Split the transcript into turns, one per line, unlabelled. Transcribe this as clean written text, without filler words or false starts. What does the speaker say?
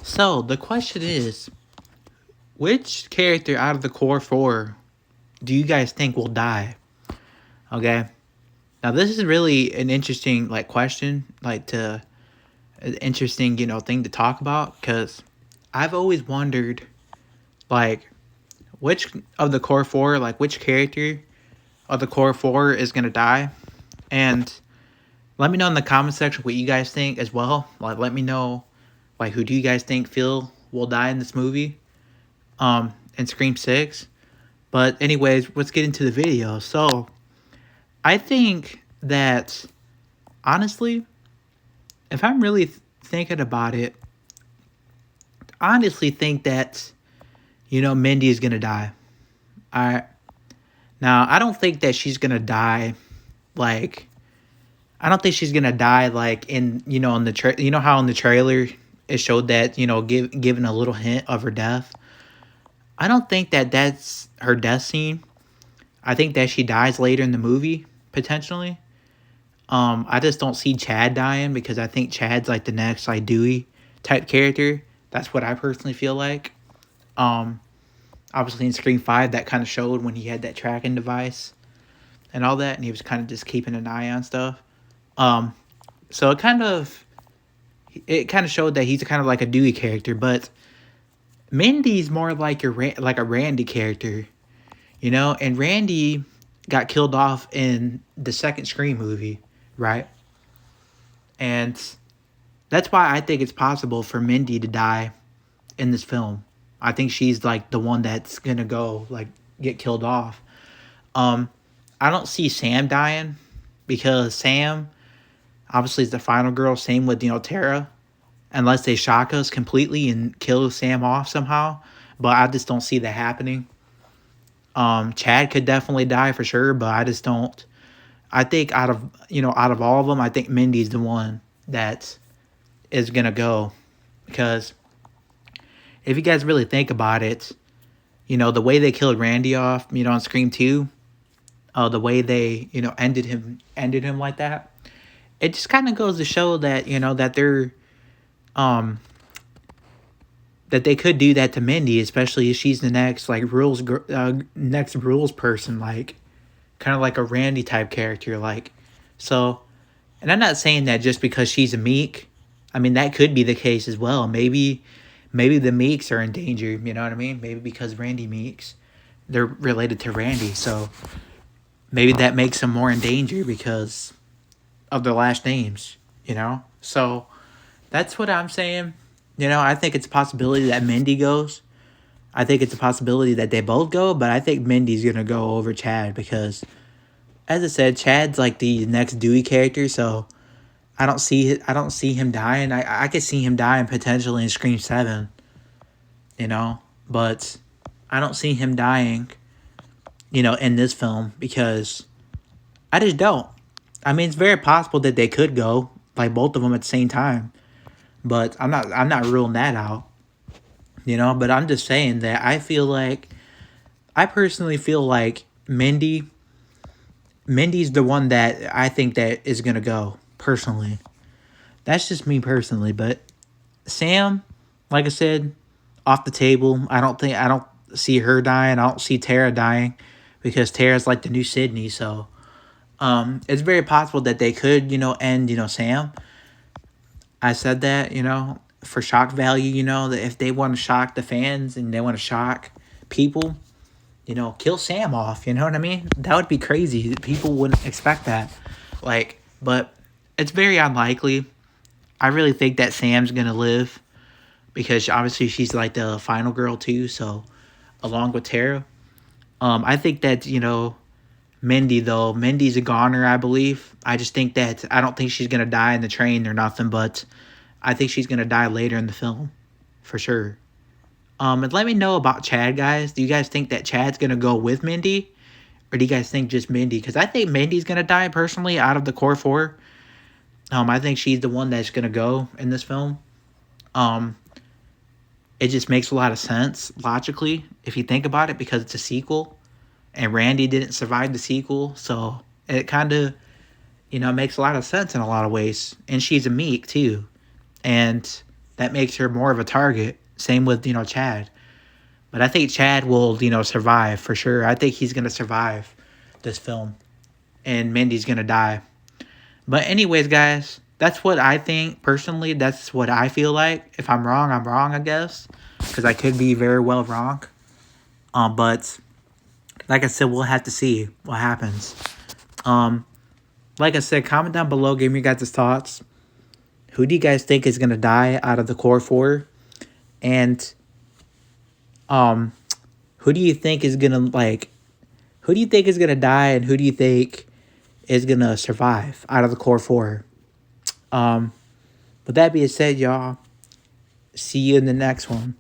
So the question is, which character out of the core four do you guys think will die? Okay. Now this is really an interesting question, to an interesting thing to talk about because I've always wondered like which of the core four, which character of the core four is gonna die, and let me know in the comment section what you guys think as well. Let me know who do you guys think Phil will die in this movie, in Scream 6. But anyways, let's get into the video. So I think that honestly, if I'm really thinking about it, I honestly think that Mindy is gonna die. I Now I don't think that she's gonna die like I don't think she's gonna die in in the how in the trailer it showed that given a little hint of her death. I don't think that that's her death scene. I think that she dies later in the movie potentially. I just don't see Chad dying because I think Chad's the next Dewey type character. That's what I personally feel like. Um, Obviously in Scream 5 that kind of showed when he had that tracking device and all that, and he was kind of just keeping an eye on stuff. Um, so it kind of showed that he's kind of like a Dewey character, but Mindy's more like a Randy character, and Randy got killed off in the second Scream movie, right? And that's why I think it's possible for Mindy to die in this film. I think she's the one that's gonna go get killed off. Um, I don't see Sam dying because Sam obviously is the final girl. Same with Tara, unless they shock us completely and kill Sam off somehow. But I just don't see that happening. Chad could definitely die for sure, but I just don't. I think out of all of them, I think Mindy's the one that is gonna go because if you guys really think about it, the way they killed Randy off, on Scream 2, the way they, ended him like that, it just kind of goes to show that, that they're, that they could do that to Mindy, especially if she's the next, next rules person, kind of like a Randy type character, so, and I'm not saying that just because she's a Meek, I mean, that could be the case as well. Maybe the Meeks are in danger, you know what I mean? Maybe because Randy Meeks, they're related to Randy, so maybe that makes them more in danger because of their last names, So that's what I'm saying. I think it's a possibility that Mindy goes. I think it's a possibility that they both go, but I think Mindy's gonna go over Chad because, as I said, Chad's the next Dewey character, so I don't see him dying. I could see him dying potentially in Scream 7, but I don't see him dying, in this film because I just don't. I mean, it's very possible that they could go both of them at the same time, but I'm not ruling that out, but I'm just saying that I personally feel like Mindy's the one that I think that is gonna go personally. That's just me personally, but Sam, like I said, off the table. I don't see her dying. I don't see Tara dying because Tara's the new Sydney. So it's very possible that they could end Sam. I said that for shock value. That if they want to shock the fans and they want to shock people, kill Sam off. You know what I mean? That would be crazy. People wouldn't expect that. But it's very unlikely. I really think that Sam's gonna live because obviously she's the final girl too. So along with Tara, I think that Mindy's a goner. I believe. I just think that I don't think she's gonna die in the train or nothing, but I think she's gonna die later in the film, for sure. And let me know about Chad, guys. Do you guys think that Chad's gonna go with Mindy, or do you guys think just Mindy? Because I think Mindy's gonna die personally out of the core four. I think she's the one that's gonna go in this film. Um, it just makes a lot of sense logically if you think about it because it's a sequel, and Randy didn't survive the sequel, so it kind of makes a lot of sense in a lot of ways. And she's a Meek too, and that makes her more of a target. Same with, Chad. But I think Chad will, survive for sure. I think he's going to survive this film. And Mindy's going to die. But anyways, guys, that's what I think. Personally, that's what I feel like. If I'm wrong, I'm wrong, I guess. Because I could be very well wrong. But like I said, we'll have to see what happens. Like I said, comment down below. Give me your guys' thoughts. Who do you guys think is going to die out of the core 4? And who do you think is going to, who do you think is going to die and who do you think is going to survive out of the core 4? With that being said, y'all, see you in the next one.